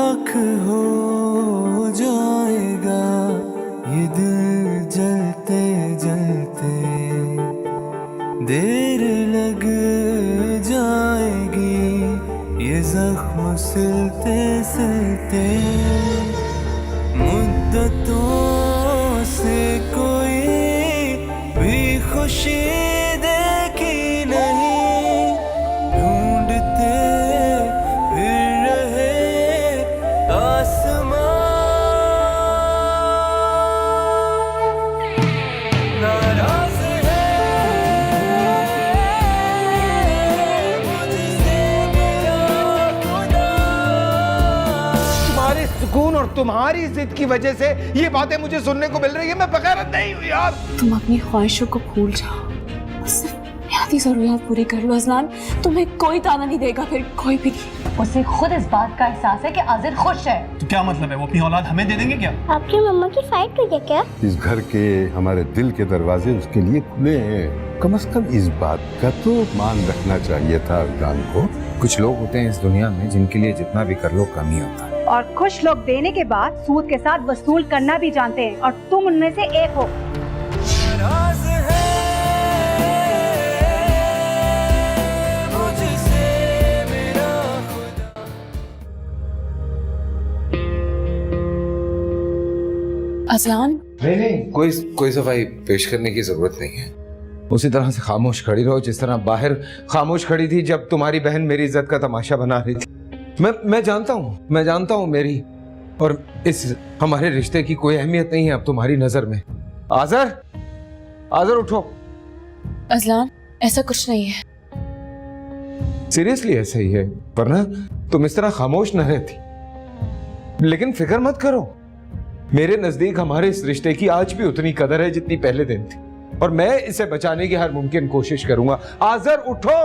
राख हो जाएगा ये दिल जलते जलते, देर लग जाएगी ये जख्म सिलते सिलते। मुद्दतों से कोई भी खुशी देखी नहीं, ढूंढते फिर रहे आसमां। नाराज है मुझसे मेरा खुदा। तुम्हारे सुकून और तुम्हारी जिद की वजह से ये बातें मुझे सुनने को मिल रही है। मैं बगैरत नहीं हूँ यार। तुम अपनी ख्वाहिशों को भूल जाओ, सिर्फ बुनियादी जरूरियात पूरी कर लो अजलान। तुम्हें कोई ताना नहीं देगा, फिर कोई भी नहीं। उसे खुद इस बात का एहसास है कि आजिर खुश है। तो क्या मतलब है, वो अपनी औलाद हमें दे देंगे क्या? आपकी मम्मा की फाइट हुई है क्या? इस घर के हमारे दिल के दरवाजे उसके लिए खुले हैं। कम से कम इस बात का तो मान रखना चाहिए था अजलान को। कुछ लोग होते हैं इस दुनिया में जिनके लिए जितना भी कर लो कम ही होता है। और कुछ लोग देने के बाद सूद के साथ वसूल करना भी जानते हैं, और तुम उनमें से एक हो। नाराज है मुझसे मेरा खुदा। अजलान, नहीं, कोई सफाई पेश करने की जरूरत नहीं है। उसी तरह से खामोश खड़ी रहो जिस तरह बाहर खामोश खड़ी थी जब तुम्हारी बहन मेरी इज्जत का तमाशा बना रही थी। मैं जानता हूँ मेरी और इस हमारे रिश्ते की कोई अहमियत नहीं है अब तुम्हारी नजर में। आजर उठो। अजलान, ऐसा कुछ नहीं है। सीरियसली ऐसा ही है, वरना तुम इस तरह खामोश न रहती। लेकिन फिक्र मत करो, मेरे नजदीक हमारे इस रिश्ते की आज भी उतनी कदर है जितनी पहले दिन थी, और मैं इसे बचाने की हर मुमकिन कोशिश करूंगा। आजर उठो।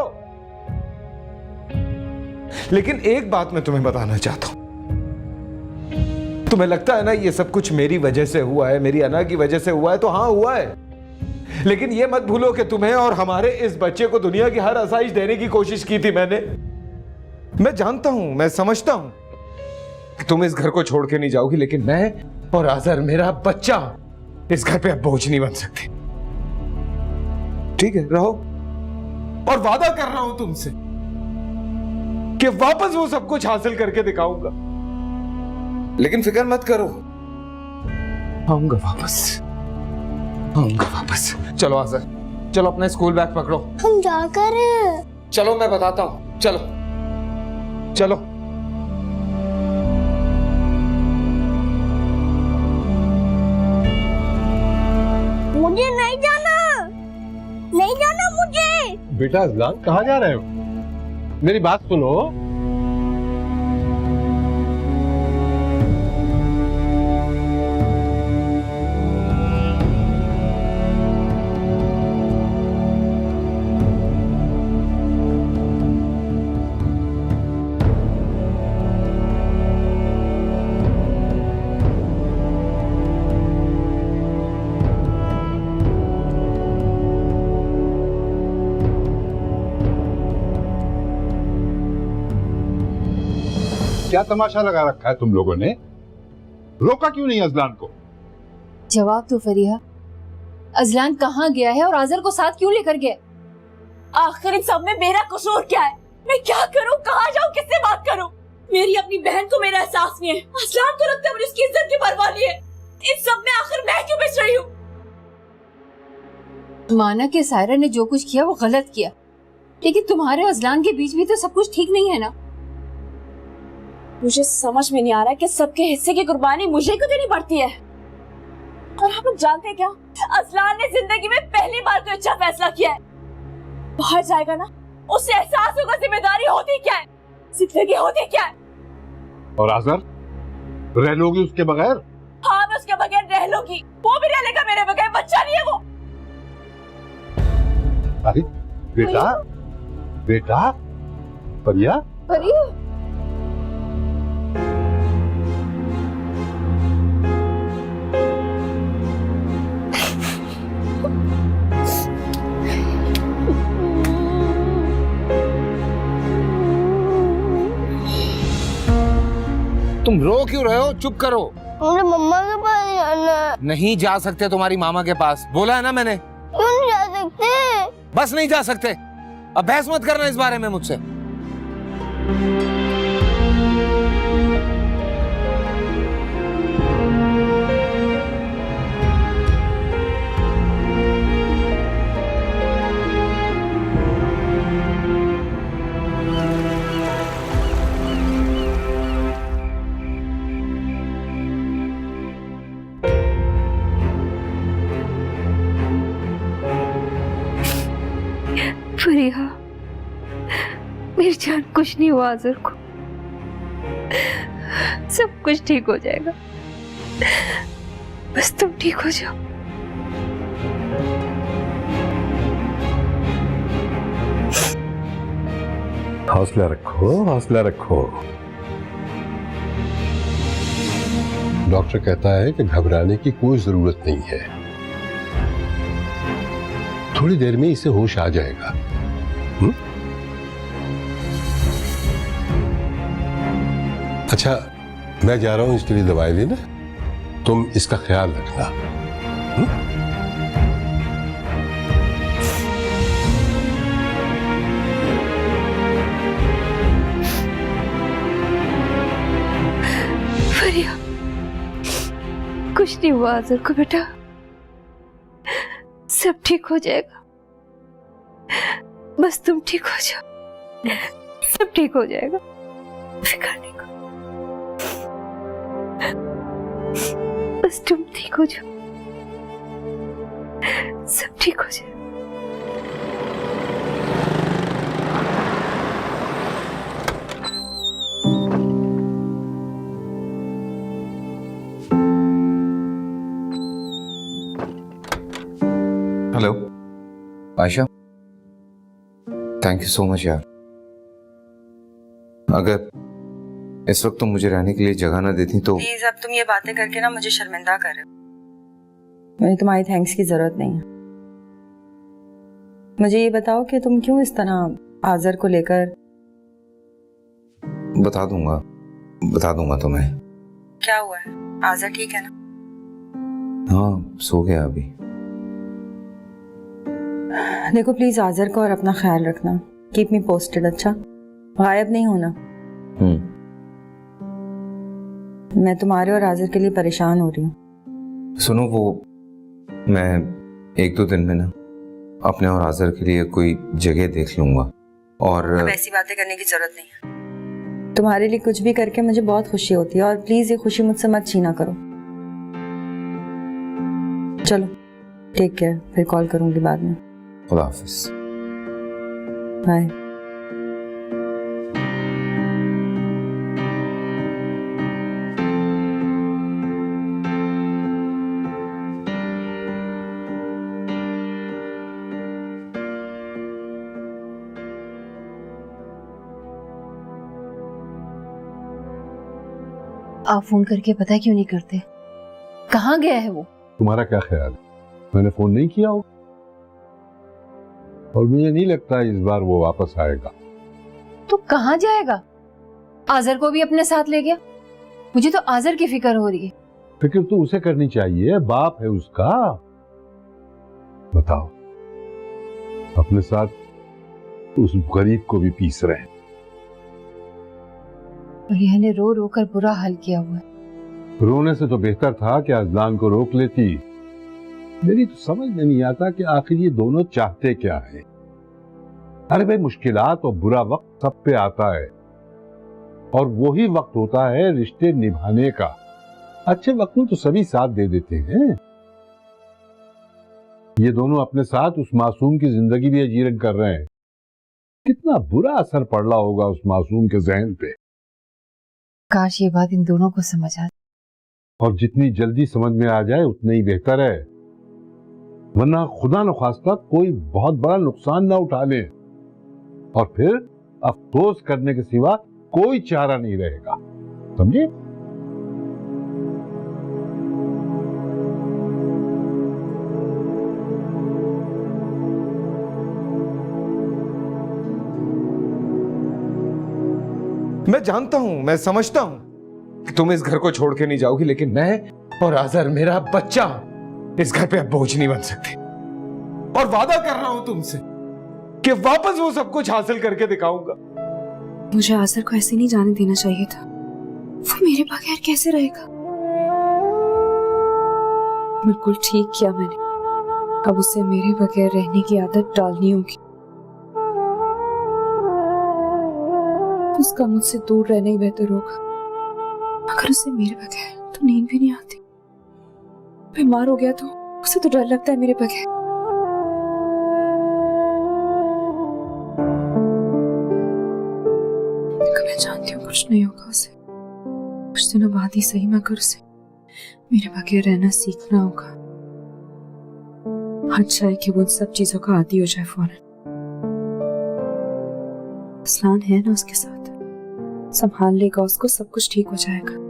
लेकिन एक बात मैं तुम्हें बताना चाहता हूं। तुम्हें लगता है ना ये सब कुछ मेरी वजह से हुआ है, मेरी अना की वजह से हुआ है, तो हाँ हुआ है। लेकिन ये मत भूलो कि तुम्हें और हमारे इस बच्चे को दुनिया की हर आसाइश देने की कोशिश की थी मैंने। मैं जानता हूं, मैं समझता हूं कि तुम इस घर को छोड़ के नहीं जाओगी, लेकिन मैं और आजर, मेरा बच्चा, इस घर पे अब बोझ नहीं बन सकते। ठीक है, रहो। और वादा कर रहा हूं तुमसे कि वापस वो सब कुछ हासिल करके दिखाऊंगा। लेकिन फिक्र मत करो, आऊंगा वापस। चलो आजर, चलो अपना स्कूल बैग पकड़ो। हम जाकर चलो मैं बताता हूं, चलो। मुझे नहीं जाना मुझे। बेटा अजलान, कहाँ जा रहे हो? मेरी बात सुनो। क्या तमाशा लगा रखा है तुम लोगों ने? रोका क्यों नहीं अजलान को? जवाब दो फरीहा, अजलान कहाँ गया है और आजर को साथ क्यों लेकर गया? आखिर इन सब में मेरा कसूर क्या है? मैं क्या करूं, कहाँ जाऊं, किससे बात करूं? मेरी अपनी बहन को मेरा एहसास नहीं है। अजलान को लगता है मुझे उसकी इज्जत की परवाह नहीं है। इन सब में आखिर मैं क्यों बच रही हूँ? माना कि सायरा ने जो कुछ किया वो गलत किया, लेकिन तुम्हारे अजलान के बीच भी तो सब कुछ ठीक नहीं है ना? मुझे समझ में नहीं आ रहा कि सबके हिस्से की कुर्बानी मुझे क्यों देनी पड़ती है। और आप लोग जानते हैं क्या, अजलान ने जिंदगी में पहली बार कोई अच्छा फैसला किया है। बाहर जाएगा ना, उसे एहसास होगा जिम्मेदारी होती क्या है, जिंदगी होती क्या है। और आजर, रह लोगी उसके बगैर? हाँ, मैं उसके बगैर रह लूंगी, वो भी रह लेगा मेरे बगैर। बच्चा नहीं है वो। अरे बेटा परिया। तुम रो क्यों रहे हो? चुप करो। मुझे मम्मा के पास जाना है। नहीं जा सकते तुम्हारी मामा के पास, बोला है ना मैंने। क्यों नहीं जा सकते? बस नहीं जा सकते। अब बहस मत करना इस बारे में मुझसे। फरिया, मेरी जान, कुछ नहीं हुआ आज़र को, सब कुछ ठीक हो जाएगा, बस तुम ठीक हो जाओ। हौसला रखो, हौसला रखो। डॉक्टर कहता है कि घबराने की कोई जरूरत नहीं है, थोड़ी देर में इसे होश आ जाएगा। अच्छा, मैं जा रहा हूं इसके लिए दवाई लेना, तुम इसका ख्याल रखना। फरिया, कुछ नहीं हुआ आज़र को बेटा, सब ठीक हो जाएगा, बस तुम ठीक हो जाओ, सब ठीक हो जाएगा, फिक्र नहीं करो, बस तुम ठीक हो जाओ, सब ठीक हो जाएगा। Hello Ayesha, thank you so much यार। अगर इस वक्त तुम मुझे रहने के लिए जगह ना देती तो। प्लीज, अब तुम ये बातें करके ना मुझे शर्मिंदा कर रहे हो। मुझे तुम्हारी थैंक्स की जरूरत नहीं है। मुझे ये बताओ कि तुम क्यों इस तरह आज़र को लेकर। बता दूंगा तुम्हें। क्या हुआ है? आज़र ठीक है ना? हाँ, सो गया अभी। देखो प्लीज, आज़र को और अपना ख्याल रखना। कीप मी पोस्टेड, अच्छा? गायब नहीं होना। मैं तुम्हारे और आज़र के लिए परेशान हो रही हूँ। सुनो, वो मैं 1-2 दिन में ना अपने और आज़र के लिए कोई जगह देख लूंगा। और अब ऐसी बातें करने की जरूरत नहीं है। तुम्हारे लिए कुछ भी करके मुझे बहुत खुशी होती है, और प्लीज ये खुशी मुझसे मत छीना करो। चलो, टेक केयर, फिर कॉल करूंगी बाद में। खुदा हाफिज। बाय। आप फोन करके पता क्यों नहीं करते? कहाँ गया है वो? तुम्हारा क्या ख्याल है, मैंने फोन नहीं किया हो? और मुझे नहीं लगता इस बार वो वापस आएगा। तो कहाँ जाएगा? आज़र को भी अपने साथ ले गया। मुझे तो आज़र की फिक्र हो रही है। फिक्र तो उसे करनी चाहिए, बाप है उसका। बताओ, अपने साथ उस गरीब को भी पीस रहे हैं। फरिया ने रो रो कर बुरा हाल किया हुआ है। रोने से तो बेहतर था कि अज़लान को रोक लेती। मेरी तो समझ में नहीं आता कि आखिर ये दोनों चाहते क्या हैं। अरे भाई, मुश्किलात और बुरा वक्त सब पे आता है, और वही वक्त होता है रिश्ते निभाने का। अच्छे वक्त में तो सभी साथ दे देते हैं। ये दोनों अपने साथ उस मासूम की जिंदगी भी अजीरन कर रहे हैं। कितना बुरा असर पड़ रहा होगा उस मासूम के जहन पे। काश ये बात इन दोनों को समझ आ जाए। और जितनी जल्दी समझ में आ जाए उतना ही बेहतर है, वरना खुदा न खास्ता कोई बहुत बड़ा नुकसान ना उठा ले, और फिर अफसोस करने के सिवा कोई चारा नहीं रहेगा। समझे? मैं जानता हूं, मैं समझता हूं, कि तुम इस घर को छोड़ के नहीं जाओगी, लेकिन मैं और आजर, मेरा बच्चा, इस घर पे अब बोझ नहीं बन सकते। और वादा कर रहा हूं तुमसे कि वापस वो सब कुछ हासिल करके दिखाऊंगा। मुझे आजर को ऐसे नहीं जाने देना चाहिए था। वो मेरे बगैर कैसे रहेगा? बिल्कुल ठीक किया मैंने। अब उसे मेरे बगैर रहने की आदत डालनी होगी। उसका मुझसे दूर रहना ही बेहतर होगा। अगर उसे मेरे बगैर तो नींद भी नहीं आती। बीमार हो गया तो उसे तो डर लगता है मेरे बगैर। मैं जानती हूँ कुछ नहीं होगा उसे। कुछ दिनों बाद ही सही मगर उसे मेरे बगैर रहना सीखना होगा। अच्छा है कि वो उन सब चीजों का आदी हो जाए फौरन। असलान है ना उसके साथ, संभाल लेगा उसको, सब कुछ ठीक हो जाएगा।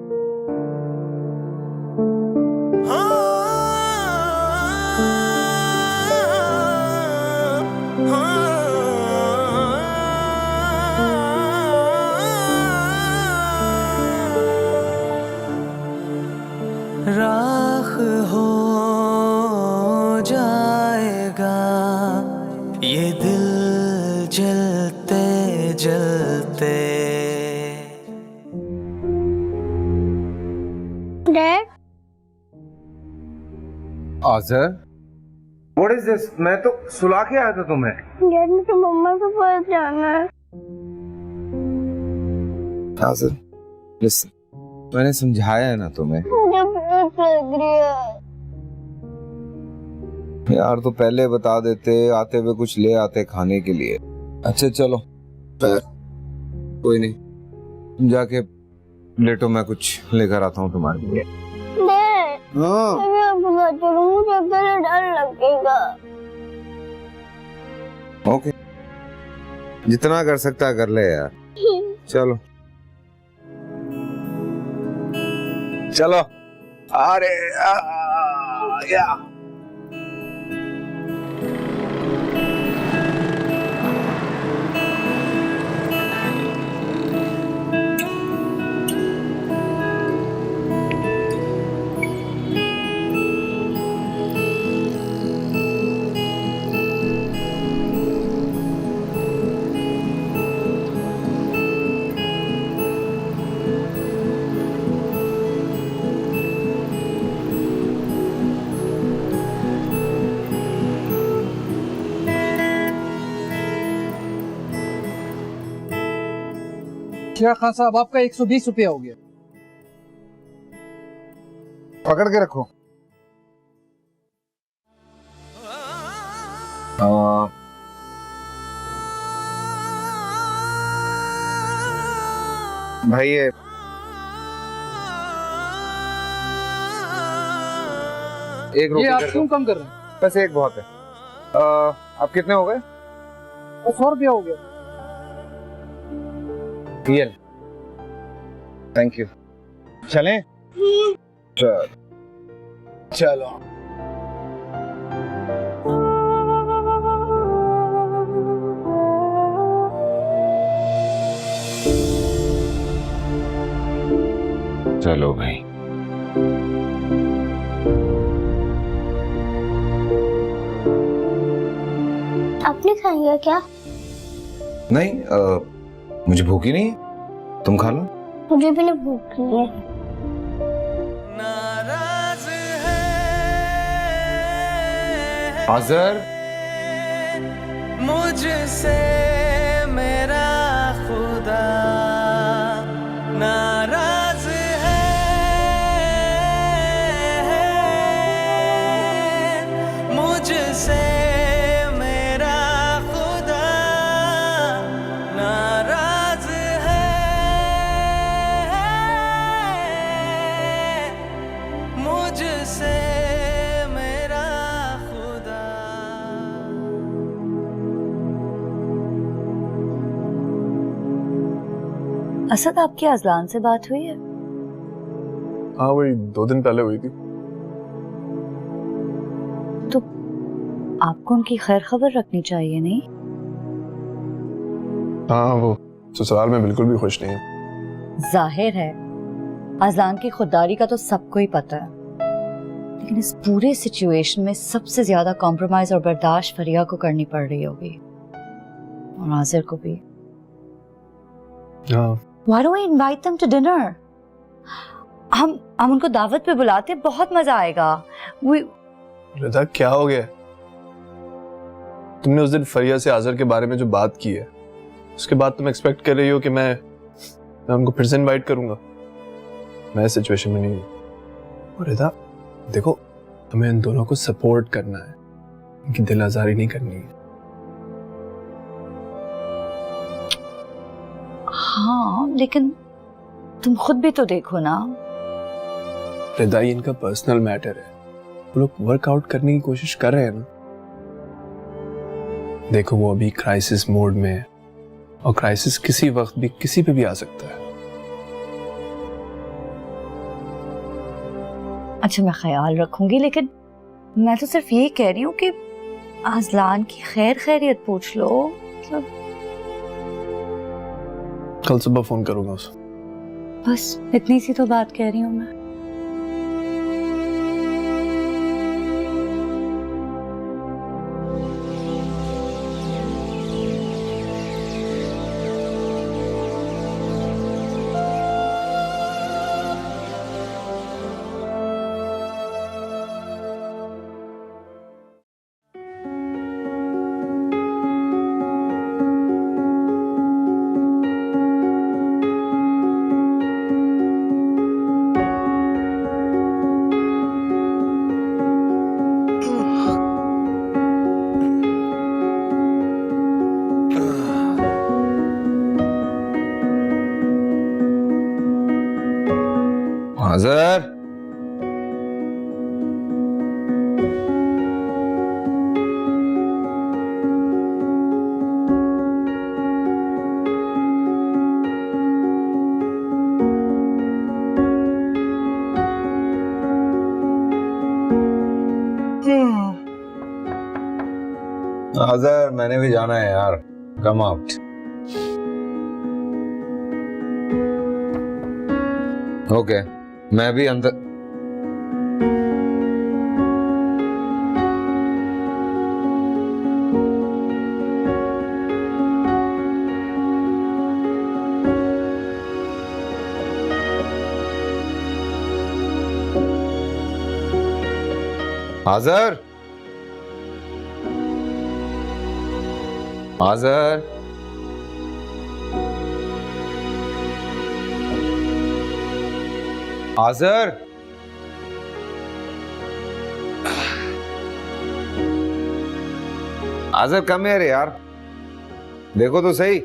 राख हो जाएगा ये दिल जलते जलते। Dad, Azar, what is this? मैं तो सुला के आया था तुम्हें। डैड मुझे मम्मा के पास जाना है। आजर, लिसन, मैंने समझाया है ना तुम्हें। मुझे भूख लग रही है। यार तो पहले बता देते, आते हुए कुछ ले आते खाने के लिए। अच्छा चलो, कोई नहीं, तुम जाके लेटो, मैं कुछ लेकर आता हूँ तुम्हारे लिए। डैड, हाँ मैं आपके साथ चलूं, मुझे अकेले डर लगेगा। ओके, जितना कर सकता है कर ले यार। चलो चलो। अरे या क्या खान साहब, आपका 120 रुपया हो गया। पकड़ के रखो। भाई ये एक ये आप रुपये क्यों कम कर रहे हैं? बस एक बहुत है। आप कितने हो गए? 100 रुपया हो गया। ये थैंक यू। चलें? चलो। चलो भाई। आपने खाएंगे क्या? नहीं, मुझे भूख ही नहीं है, तुम खा लो। मुझे भी नहीं भूख नहीं है। नाराज है आजर, मुझसे मेरा खुदा, नाराज है मुझसे मेरा खुदा, नाराज है मुझसे मेरा खुदा। असद, आपकी अजलान से बात हुई है? हाँ, वही 2 दिन पहले हुई थी। तो आपको उनकी खैर खबर रखनी चाहिए, नहीं? हाँ, वो ससुराल में बिल्कुल भी खुश नहीं है। जाहिर है, अजलान की खुददारी का तो सबको ही पता है, लेकिन इस पूरे सिचुएशन में सबसे ज्यादा कॉम्प्रोमाइज और बर्दाश्त फरिया को करनी पड़ रही होगी, और आजिर को भी। Why don't we invite them to dinner? हम उनको दावत पे बुलाते, बहुत मजा आएगा। रिदा क्या हो गया? तुमने उस दिन फरिया से आजर के बारे में जो बात की है, उसके बाद तुम एक्सपेक्ट कर रही हो कि मैं उनको फिर से इनवाइट करूंगा? मैं इस सिचुएशन में नहीं हूं। और रिदा देखो, हमें इन दोनों को सपोर्ट करना है, उनकी दिल आजारी नहीं करनी है। हाँ, लेकिन तुम खुद भी तो देखो ना। रिदा ये इनका पर्सनल मैटर है, वो लोग वर्कआउट करने की कोशिश कर रहे हैं ना। देखो वो अभी क्राइसिस मोड में है, और क्राइसिस किसी वक्त भी किसी पे भी आ सकता है। अच्छा, मैं ख्याल रखूंगी, लेकिन मैं तो सिर्फ ये कह रही हूँ कि अजलान की खैर खैरियत पूछ लो। मतलब कल सुबह फोन करूंगा उसे। बस इतनी सी तो बात कह रही हूँ मैं। आजर, आजर, मैंने भी जाना है यार, कम आउट। ओके, मैं भी अंदर। आजर, आजर, आजर, आजर कम है रे यार, देखो तो सही।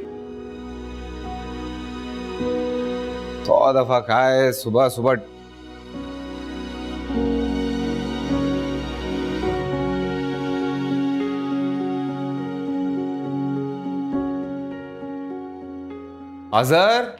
100 दफा खाए सुबह सुबह। आजर,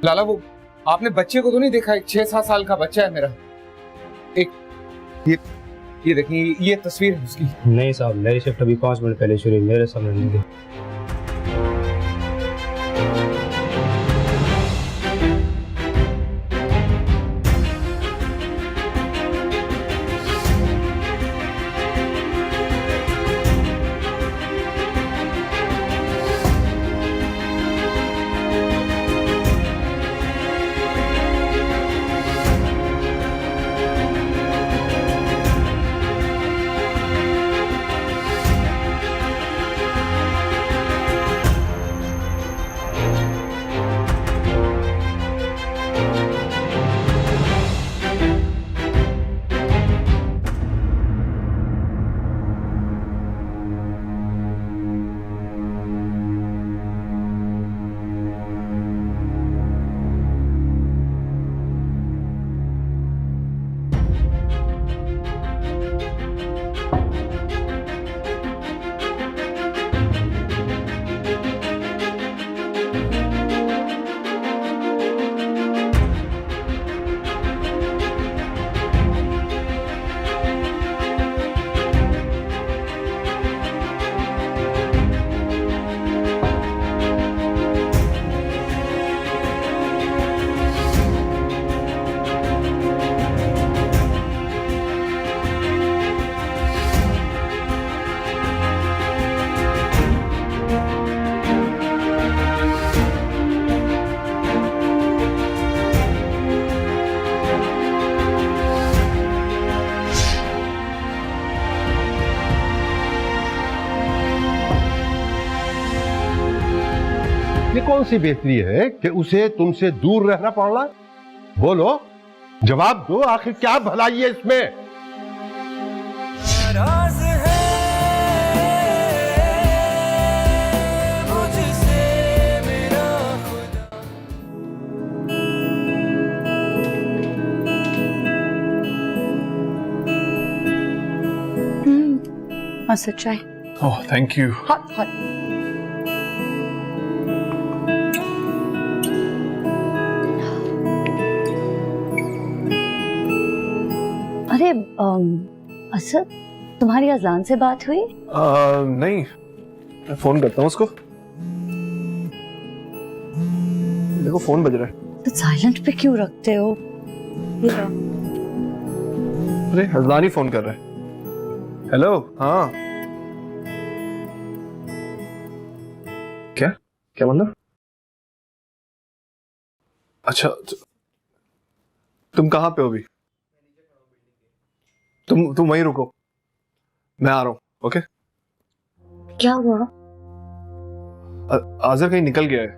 लाला, वो आपने बच्चे को तो नहीं देखा? एक 6-7 साल का बच्चा है मेरा। एक ये देखिए, ये तस्वीर है उसकी। नहीं साहब, मेरी शिफ्ट अभी 5 मिनट पहले शुरू हुई, मेरे सामने नहीं थी। ये कौन सी बेहतरी है कि उसे तुमसे दूर रहना पड़ रहा है? बोलो, जवाब दो, आखिर क्या भलाई है इसमें? नाराज है मुझसे मेरा खुदा। मस्त चाय। Oh thank you. Hot hot. अरे असद, तुम्हारी अजलान से बात हुई? नहीं, मैं फोन करता हूँ उसको। देखो फोन बज रहा है। तो साइलेंट पे क्यों रखते हो? अरे अजलान ही फोन कर रहा है। हेलो, हाँ क्या क्या मतलब? अच्छा तुम कहाँ पे हो अभी? तुम वहीं रुको, मैं आ रहा हूँ। ओके? क्या हुआ? आज़र कहीं निकल गया है।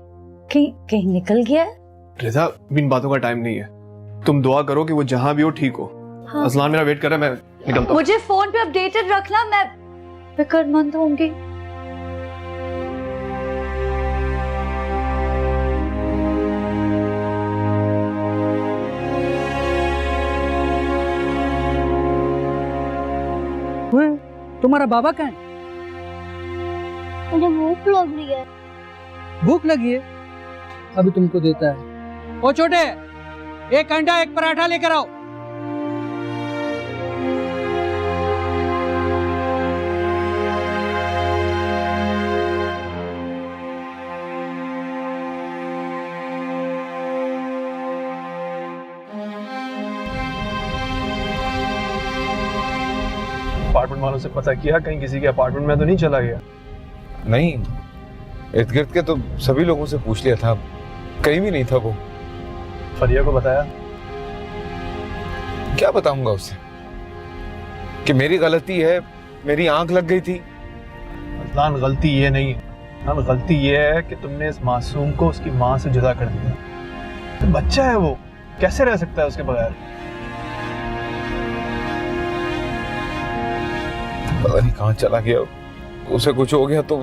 कहीं निकल गया है? रिजा, इन बातों का टाइम नहीं है। तुम दुआ करो कि वो जहां भी हो ठीक हो। हाँ। अजलान मेरा वेट कर रहा है, मैं निकलता हूँ। मुझे फोन पे अपडेटेड रखना, मैं फिक्रमंद होंगी। तुम्हारा बाबा कहाँ है? मुझे भूख लग रही है। भूख लगी है? अभी तुमको देता है। ओ छोटे, एक अंडा एक पराठा लेकर आओ। अपार्टमेंट वालों से पता किया, कहीं किसी के अपार्टमेंट में तो नहीं चला गया? नहीं, इर्द गिर्द के तो सभी लोगों से पूछ लिया था, कहीं भी नहीं था वो। फरिया को बताया? क्या बताऊंगा उसे कि मेरी गलती है, मेरी आंख लग गई थी। अजलान, गलती ये नहीं है। अजलान, गलती ये है कि तुमने इस मासूम को उसकी माँ से जुदा कर दिया। तो बच्चा है वो, कैसे रह सकता है उसके बगैर? पता नहीं कहाँ चला गया, उसे कुछ हो गया तो।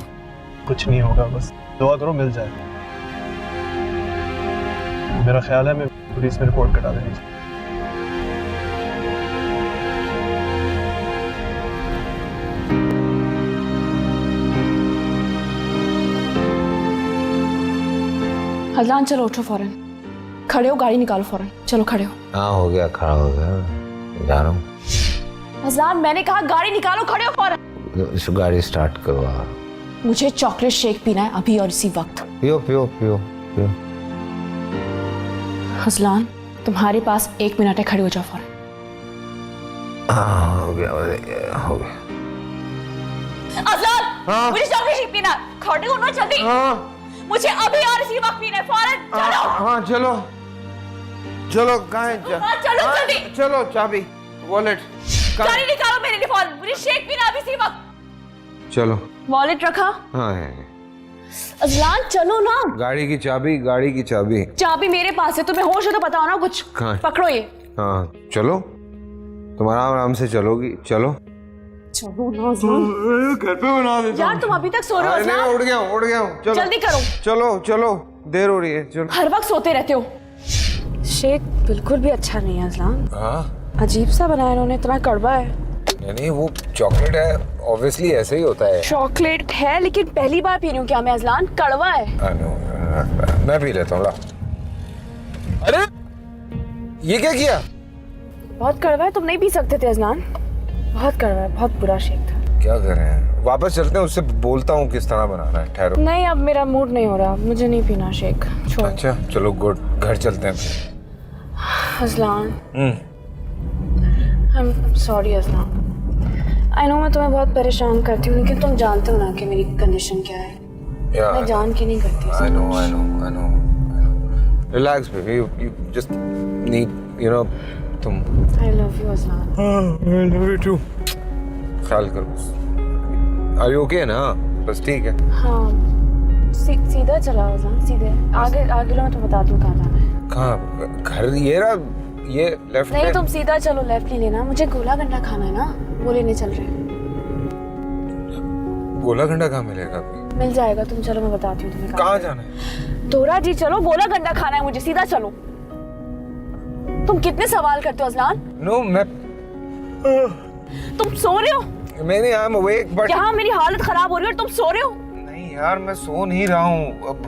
कुछ नहीं होगा, बस दुआ करो मिल जाए। मेरा ख्याल है मैं पुलिस में रिपोर्ट कटा देनी चाहिए। अजलान चलो उठो फौरन, खड़े हो, गाड़ी निकालो फौरन, चलो खड़े हो। हाँ हो गया, खड़ा हो गया, जा रहा हूँ। अजलान मैंने कहा गाड़ी निकालो, खड़े हो फौरन। इस गाड़ी स्टार्ट करवा। मुझे चॉकलेट शेक पीना है अभी और इसी वक्त। पियो पियो पियो पियो। अजलान तुम्हारे पास 1 मिनट है, खड़े हो जाओ फौरन। हाँ हो गया, हो गया। अजलान हाँ? मुझे चॉकलेट शेक पीना है, खड़े हो ना जल्दी। हाँ मुझे अभी और इसी वक्त पीना है, फौरन चलो। हाँ चलो चलो, कहाँ है? चलो जल्दी, चलो, चाबी, वॉलेट, गाड़ी निकालो मेरे लिए फौरन, मुझे शेक पीना है अभी इसी वक्त। चलो। वॉलेट रखा? हाँ है। अजलान चलो ना। गाड़ी की चाबी, गाड़ी की चाबी। चाबी मेरे पास है, तुम्हें होश हो तो बताओ ना कुछ। कहाँ है? पकड़ो ये। हाँ चलो, तुम आराम से चलोगी, चलो। चलो ना अजलान। घर पे बना देता यार तुम अभी तक सो रहे हो नहीं, अजलान। उठ गया हूँ, चलो जल्दी करो। चलो चलो, देर हो रही है, चलो। हर वक्त सोते रहते हो। शेक बिल्कुल भी अच्छा नहीं है अजलान। हाँ अजीब सा बनाया इन्होंने, इतना कड़वा है। नहीं, वो चॉकलेट है, ऑब्वियसली ऐसे ही होता है। चॉकलेट है लेकिन पहली बार पी रही हूँ क्या मैं अजलान, कड़वा है। मैं पी लेता हूँ, ला। अरे ये क्या किया? बहुत कड़वा है, तुम नहीं पी सकते थे अजलान, बहुत कड़वा है, बहुत बुरा शेक था। क्या कर रहे हैं? वापस चलते हैं, उससे बोलता हूँ किस तरह बनाना है। ठहरो। नहीं अब मेरा मूड नहीं हो रहा, मुझे नहीं पीना शेक, छोड़ो। अच्छा चलो, गुड, घर चलते हैं। Azlan I'm sorry Azlan, I know मैं तुम्हें बहुत परेशान करती हूँ, लेकिन तुम जानते हो ना कि मेरी कंडीशन क्या है। मैं जान के नहीं करती। I know. Relax, baby. You just need, तुम। I love you Azlan. I love you too. ख्याल करो। Are you okay ना? बस ठीक है। हाँ सीधा चलाओ अज़लान, सीधे आगे आगे लो, मैं तुम्हें बता दूँ कहाँ जाना है। कहाँ घर? ये रहा, ये लेफ्ट नहीं तुम सीधा चलो, लेफ्ट नहीं लेना, मुझे गोला गंडा खाना है ना, वो लेने चल रहे हैं। गोला गंडा कहाँ मिलेगा? मिल जाएगा, तुम चलो मैं बताती हूँ तुम्हें कहाँ जाना है। दोरा जी चलो, गोला गंडा खाना है मुझे, सीधा चलो। तुम कितने सवाल करते हो अज़लान? नो मैं तुम सो रहे हो? मैं नहीं, आई एम अवेक बट यहाँ मेरी हालत खराब हो रही है और तुम सो रहे हो? नहीं यार मैं सो नहीं रहा हूँ। अब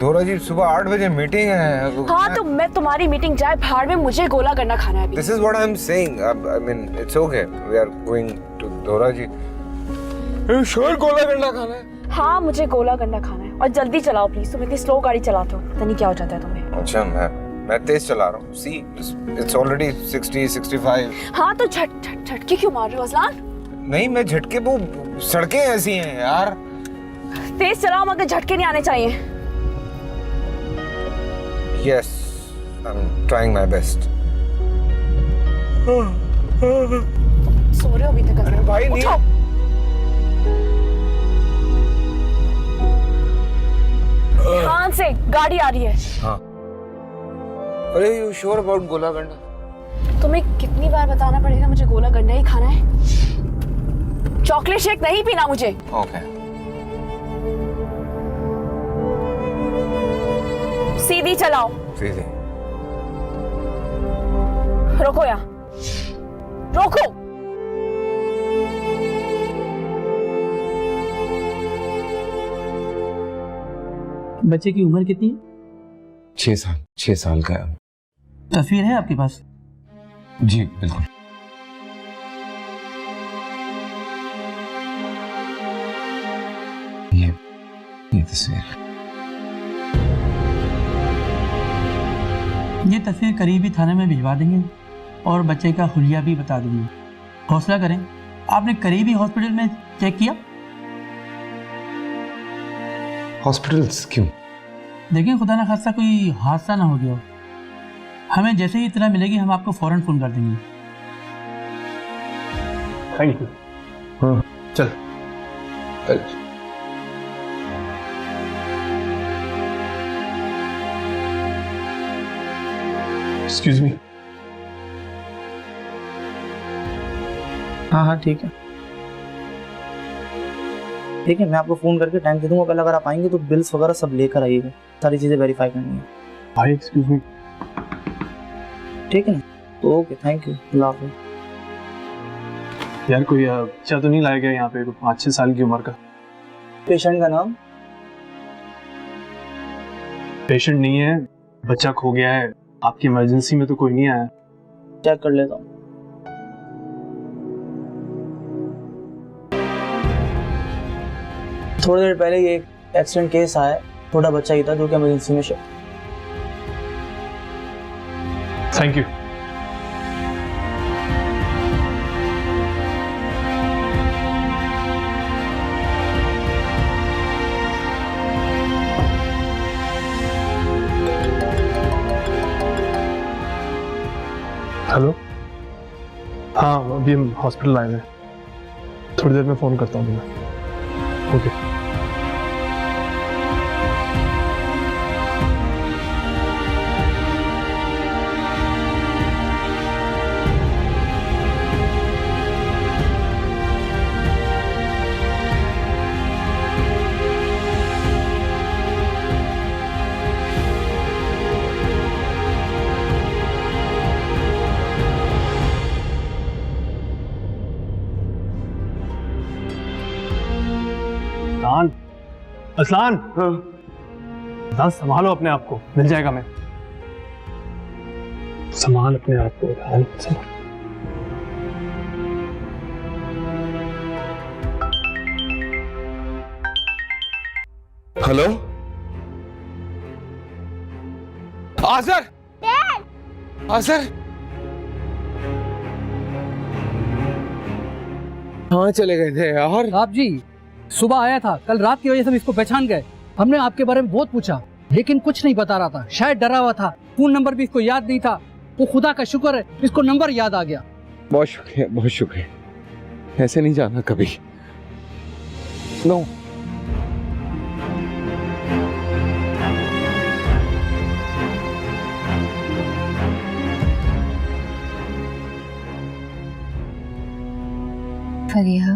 दोरा जी सुबह 8 बजे मीटिंग है। हाँ तो मैं तुम्हारी मीटिंग जाए भाड़ में, मुझे गोला गंडा खाना है अभी। This is what I am saying. I mean it's okay, we are going to दोरा जी। श्योर गोला गंडा खाना है? हाँ मुझे गोला गंडा खाना है, और जल्दी चलाओ प्लीज, तुम इतनी स्लो गाड़ी चलाते हो, पता नहीं क्या हो जाता है तुम्हें। अच्छा मैं तेज चला रहा हूँ। See it's already 60 65। हाँ तो झटके क्यों मार रहे हो अज़लान? नहीं मैं झटके, वो सड़कें ऐसी हैं यार। तेज चलाओ मगर झटके नहीं आने चाहिए। Yes I am trying my best. सो रहे हो अभी तक? अरे भाई नहीं। ध्यान से, गाड़ी आ रही है। हाँ अरे यू श्योर अबाउट गोला गंडा? तुम्हें कितनी बार बताना पड़ेगा मुझे गोला गंडा ही खाना है, चॉकलेट शेक नहीं पीना मुझे। ओके सीधी चलाओ। सीधी। रोको यहाँ, रोको। बच्चे की उम्र कितनी है? 6 साल का है। तस्वीर है आपके पास? जी बिल्कुल। ये तस्वीर। ये तस्वीर करीबी थाने में भिजवा देंगे और बच्चे का हुलिया भी बता देंगे। हौसला करें। आपने करीबी हॉस्पिटल में चेक किया? हॉस्पिटल्स क्यों? देखिए खुदा ना खास्ता कोई हादसा ना हो गया हो। हमें जैसे ही इतना मिलेगी हम आपको फौरन फोन कर देंगे। Thank you. हाँ चल। Excuse me. हाँ ठीक है ठीक है, मैं आपको फोन करके टाइम दे दूंगा। पहले अगर आप आएंगे तो बिल्स वगैरह सब लेकर आइएगा, सारी चीजें वेरीफाई करनी है। भाई एक्सक्यूज मी। ठीक है ना, तो ओके थैंक यू, अल्लाह हाफिज़। यार कोई बच्चा तो नहीं लाया गया यहाँ पे 5-6 साल की उम्र का? पेशेंट का नाम? पेशेंट नहीं है, बच्चा खो गया है। आपकी इमरजेंसी में तो कोई नहीं आया? चेक कर लेता हूँ। थोड़ी देर पहले ये एक एक्सीडेंट केस आया, छोटा बच्चा ही था जो कि इमरजेंसी में शिफ्ट। Thank you. हेलो। हाँ अभी हम हॉस्पिटल आए हैं, थोड़ी देर में फ़ोन करता हूँ मैं। ओके। असलान, असलान संभालो अपने आप को, मिल जाएगा। मैं संभाल अपने आप को। हेलो आज़र। आज़र कहाँ चले गए थे यार? आप जी सुबह आया था, कल रात की वजह से हम इसको पहचान गए। हमने आपके बारे में बहुत पूछा लेकिन कुछ नहीं बता रहा था, शायद डरा हुआ था। फोन नंबर भी इसको याद नहीं था। वो खुदा का शुक्र है इसको नंबर याद आ गया। बहुत शुक्रिया, बहुत शुक्रिया। ऐसे नहीं जाना कभी। नो फरीहा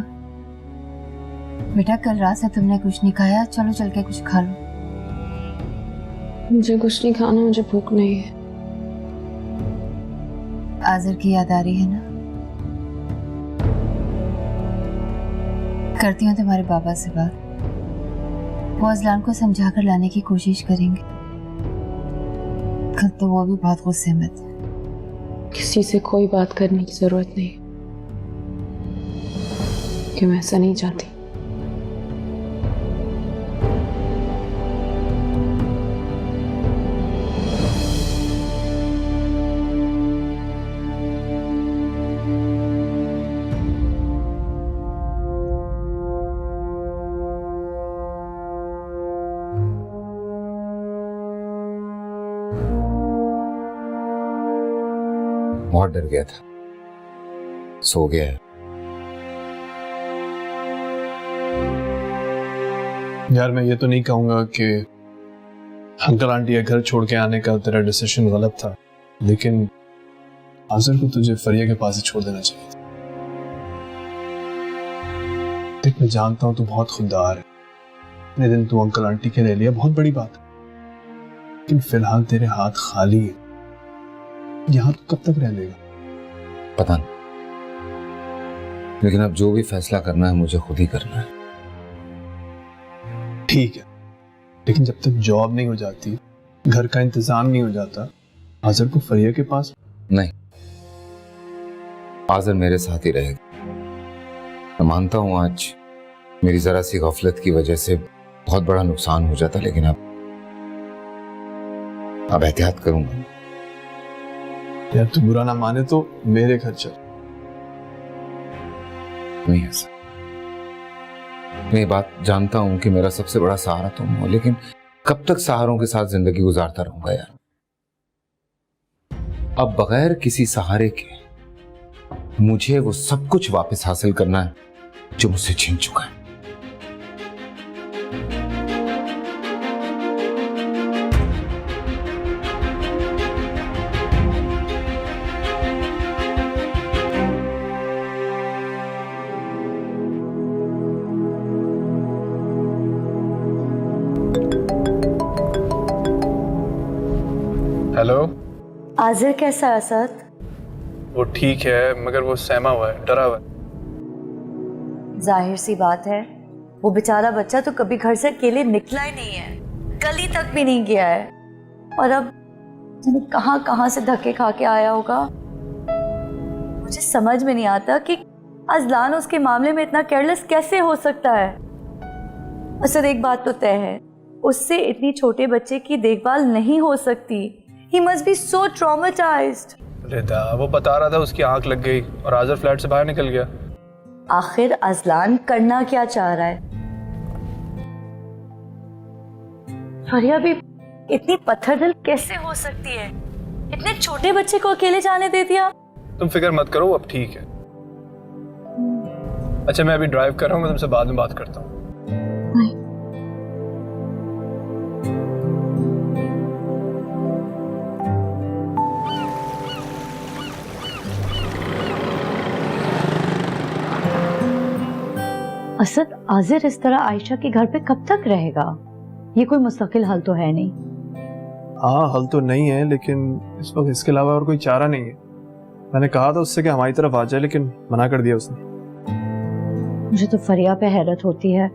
बेटा, कल रात से तुमने कुछ नहीं खाया, चलो चल के कुछ खा लो। मुझे कुछ नहीं खाना, मुझे भूख नहीं है। आज़र की याद आ रही है ना? करती हूँ तुम्हारे बाबा से बात, वो अज़लान को समझा कर लाने की कोशिश करेंगे। कल तो वो भी बहुत गुस्से में थे। किसी से कोई बात करने की जरूरत नहीं, कि मैं ऐसा नहीं चाहती। बहुत डर गया था, सो गया है। यार मैं ये तो नहीं कहूंगा कि अंकल आंटी के घर छोड़ के आने का तेरा डिसीजन गलत था, लेकिन आज़र को तुझे फरिया के पास ही छोड़ देना चाहिए था। देख मैं जानता हूं तू बहुत खुददार है, इतने दिन तू अंकल आंटी के रह लिया, बहुत बड़ी बात है, लेकिन फिलहाल तेरे हाथ खाली है। यहाँ तो कब तक रह लेगा पता नहीं, लेकिन अब जो भी फैसला करना है मुझे खुद ही करना है। ठीक है, लेकिन जब तक जॉब नहीं हो जाती, घर का इंतजाम नहीं हो जाता, आज़र को फरिया के पास नहीं, आज़र मेरे साथ ही रहेगा। मैं मानता हूं आज मेरी जरा सी गफलत की वजह से बहुत बड़ा नुकसान हो जाता, लेकिन अब एहतियात करूंगा। यार तू बुरा ना माने तो मेरे घर चल। नहीं ऐसा, मैं ये बात जानता हूं कि मेरा सबसे बड़ा सहारा तुम हो, लेकिन कब तक सहारों के साथ जिंदगी गुजारता रहूंगा यार। अब बगैर किसी सहारे के मुझे वो सब कुछ वापस हासिल करना है जो मुझसे छीन चुका है। हेलो, आज़र कैसा है असद? वो ठीक है, मगर वो सहमा हुआ है, डरा हुआ है। जाहिर सी बात है, वो बेचारा बच्चा तो कभी घर से अकेले निकला ही नहीं है, गली तक भी नहीं गया है, और अब जाने कहाँ कहाँ से धक्के खा के आया होगा। मुझे समझ में नहीं आता कि अज़लान उसके मामले में इतना केयरलेस कैसे हो सकता है। असद एक बात तो तय है, उससे इतनी छोटे बच्चे की देखभाल नहीं हो सकती। He must be so traumatized. रिदा, वो बता रहा था उसकी आंख लग गई और आज़र फ्लैट से बाहर निकल गया। आखिर अज़लान करना क्या चाह रहा है? फरिया भी इतनी पत्थरदिल कैसे हो सकती है? इतने छोटे बच्चे को अकेले जाने दे दिया। तुम फिक्र मत करो, अब ठीक है। अच्छा मैं अभी ड्राइव कर रहा हूँ, मैं तुमसे बाद में बात करता हूँ। असद, आज़िर इस तरह आयशा के घर पे कब तक रहेगा? ये कोई मुस्तकिल हल तो है नहीं। हाँ हल तो नहीं है, लेकिन इस वक्त इसके अलावा और कोई चारा नहीं है। मैंने कहा था उससे कि हमारी तरफ आ जाए, लेकिन मना कर दिया उसने। मुझे तो फरिया पे हैरत होती है,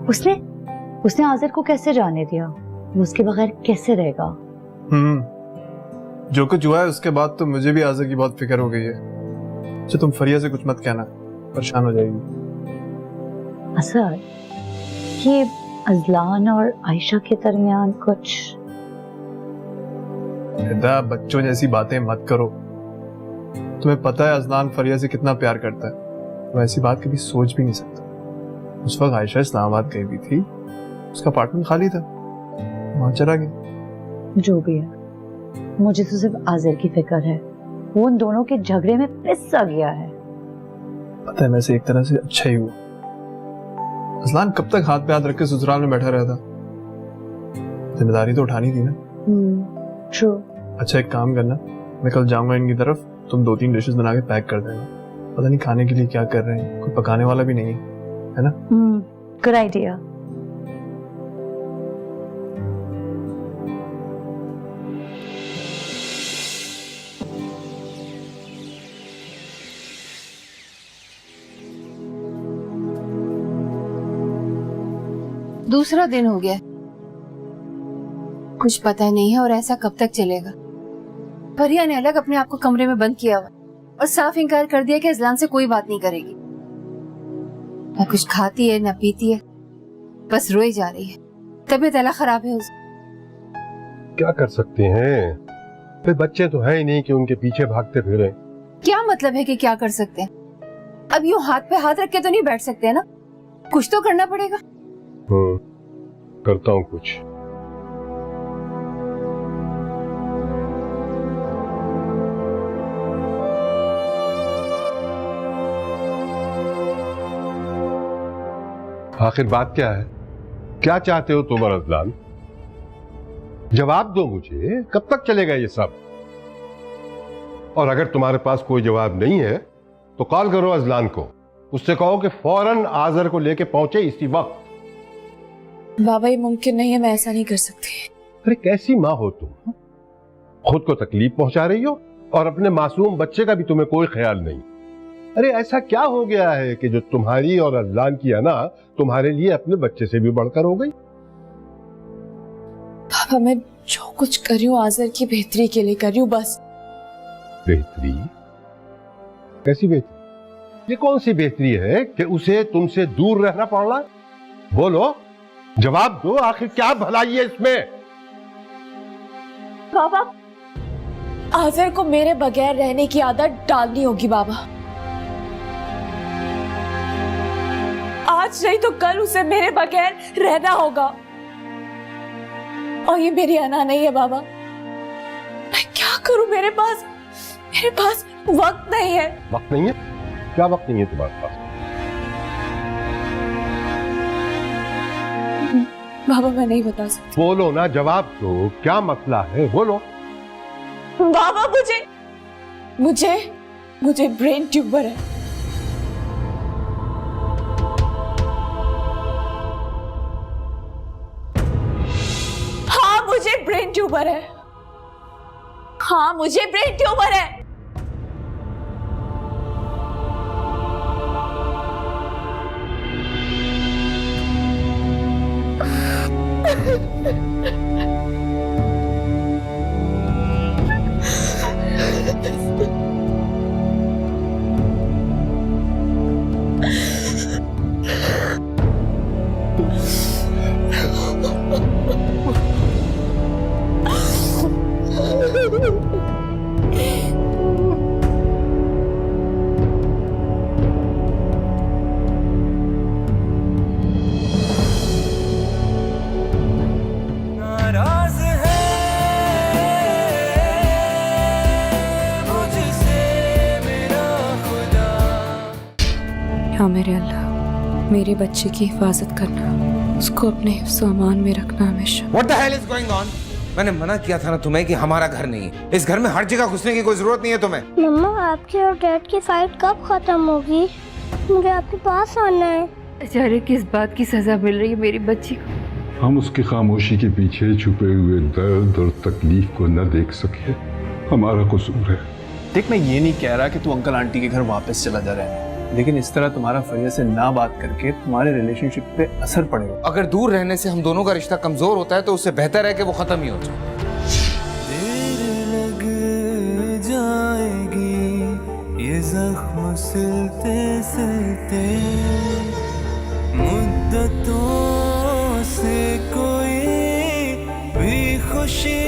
उसने आज़िर को कैसे जाने दिया? वो उसके बगैर कैसे रहेगा? जो कुछ हुआ है उसके बाद तो मुझे भी आज़िर की बहुत फिक्र हो गई है। अच्छा तुम फरिया से कुछ मत कहना, परेशान हो जाएगी। असद, ये अज़लान और आयशा के दरमियान कुछ बच्चों जैसी बातें मत करो। तुम्हें पता है अज़लान फरिया से कितना प्यार करता है, वो ऐसी बात कभी सोच भी नहीं सकता। उस वक्त आयशा इस्लामाबाद गई भी थी, उसका अपार्टमेंट खाली था, वहां चला गया। जो भी है, मुझे तो सिर्फ आज़िर की फिक्र है। वो उन दोनों के झगड़े में पिस गया है। पता है मैं से एक तरह से अच्छा ही हुआ। अज़लान कब तक हाथ पे हाथ रख के ससुराल में बैठा रहता? जिम्मेदारी तो उठानी थी ना। ट्रू। अच्छा एक काम करना, मैं कल जाऊंगा इनकी तरफ, तुम 2-3 डिशेस बना के पैक कर देना, पता नहीं खाने के लिए क्या कर रहे हैं, कोई पकाने वाला भी नहीं है ना? Good idea. दूसरा दिन हो गया, कुछ पता नहीं है और ऐसा कब तक चलेगा। फरिया ने अलग अपने आप को कमरे में बंद किया हुआ और साफ इनकार कर दिया कि अजलान से कोई बात नहीं करेगी। न कुछ खाती है न पीती है, बस रोई जा रही है। तबीयत अलग खराब है उसकी। क्या कर सकते हैं, फिर बच्चे तो है ही नहीं कि उनके पीछे भागते फिरे। क्या मतलब है कि क्या कर सकते हैं? अब यूं हाथ पे हाथ रख के तो नहीं बैठ सकते है ना, कुछ तो करना पड़ेगा। करता हूँ कुछ। आखिर बात क्या है, क्या चाहते हो तुम और अजलान? जवाब दो मुझे, कब तक चलेगा ये सब? और अगर तुम्हारे पास कोई जवाब नहीं है तो कॉल करो अजलान को, उससे कहो कि फौरन आजर को लेके पहुंचे इसी वक्त। बाबा ये मुमकिन नहीं है, मैं ऐसा नहीं कर सकती। अरे कैसी माँ हो तुम, खुद को तकलीफ पहुंचा रही हो और अपने मासूम बच्चे का भी तुम्हें कोई ख्याल नहीं। अरे ऐसा क्या हो गया है कि जो तुम्हारी और अजलान की अना तुम्हारे लिए अपने बच्चे से भी बढ़कर हो गई? पापा मैं जो कुछ कर रही हूँ आजर की बेहतरी के लिए कर रही हूँ बस। बेहतरी? कैसी बेहतरी? ये कौन सी बेहतरी है कि उसे तुमसे दूर रहना पड़ रहा है? बोलो, जवाब दो, आखिर क्या भलाई है इसमें? बाबा आजर को मेरे बगैर रहने की आदत डालनी होगी बाबा। आज नहीं तो कल उसे मेरे बगैर रहना होगा। और ये मेरी अना नहीं है बाबा, मैं क्या करूं? मेरे पास वक्त नहीं है। वक्त नहीं है? क्या वक्त नहीं है तुम्हारे पास? बाबा मैं नहीं बता सकती। बोलो ना, जवाब दो, क्या मसला है, बोलो। बाबा मुझे ब्रेन ट्यूमर है। हाँ मुझे ब्रेन ट्यूमर है। हाँ मुझे ब्रेन ट्यूमर है। नाराज है मुझसे मेरा खुदा। या मेरे अल्लाह मेरे बच्चे की हिफाजत करना, उसको अपने हिफ्ज़ अमान में रखना हमेशा। What the hell is going on? मैंने मना किया था ना तुम्हें कि हमारा घर नहीं है। इस घर में हर जगह घुसने की कोई जरूरत नहीं है तुम्हें। मम्मा आपके और डैड की फाइट कब खत्म होगी? मुझे आपके पास आना है। बेचारे किस बात की सजा मिल रही है मेरी बच्ची को? हम उसकी खामोशी के पीछे छुपे हुए दर्द और तकलीफ को न देख सके, हमारा कसूर है। देख, मैं ये नहीं कह रहा कि तू अंकल आंटी के घर वापस चला जा रहा है, लेकिन इस तरह तुम्हारा फरिया से ना बात करके तुम्हारे रिलेशनशिप पे असर पड़ेगा। अगर दूर रहने से हम दोनों का रिश्ता कमजोर होता है तो उससे बेहतर है कि वो खत्म ही हो जाए। देर लग जाएगी ये जख्म सिलते सिलते, मुद्दतों से कोई भी खुशी